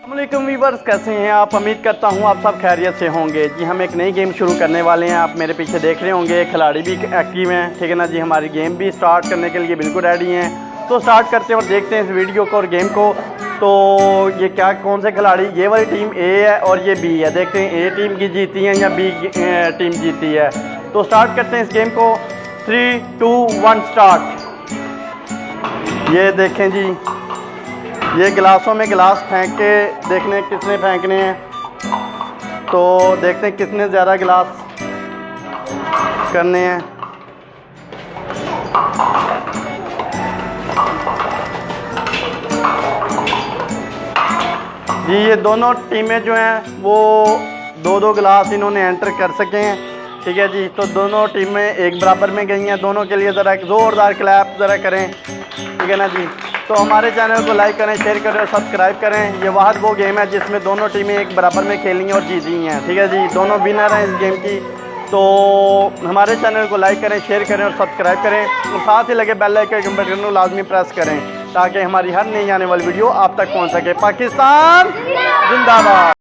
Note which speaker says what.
Speaker 1: अस्सलामुअलैकुम वीवर्स, कैसे हैं आप। उम्मीद करता हूं आप सब खैरियत से होंगे जी। हम एक नई गेम शुरू करने वाले हैं। आप मेरे पीछे देख रहे होंगे, खिलाड़ी भी एक्टिव हैं, ठीक है ना जी। हमारी गेम भी स्टार्ट करने के लिए बिल्कुल रेडी हैं। तो स्टार्ट करते हैं और देखते हैं इस वीडियो को और गेम को। तो ये क्या, कौन से खिलाड़ी, ये वाली टीम ए है और ये बी है। देखते हैं ए टीम की जीती है या बी टीम जीती है। तो स्टार्ट करते हैं इस गेम को। 3, 2, 1 स्टार्ट। ये देखें जी, ये गिलासों में गिलास फेंक के देखने किसने फेंकने हैं। तो देखते हैं किसने ज़्यादा गिलास करने हैं। जी ये दोनों टीमें जो हैं वो 2-2 गिलास इन्होंने एंटर कर सके हैं, ठीक है जी। तो दोनों टीमें एक बराबर में गई हैं। दोनों के लिए ज़रा एक ज़ोरदार क्लैप ज़रा करें, ठीक है ना जी। तो हमारे चैनल को लाइक करें, शेयर करें और सब्सक्राइब करें। ये वाहद वो गेम है जिसमें दोनों टीमें एक बराबर में खेली और जीती हैं, ठीक है जी। दोनों विनर हैं इस गेम की। तो हमारे चैनल को लाइक करें, शेयर करें और सब्सक्राइब करें और साथ ही लगे बेल आइकन के बटन को लाजमी प्रेस करें ताकि हमारी हर नई आने वाली वीडियो आप तक पहुंच सके। पाकिस्तान जिंदाबाद।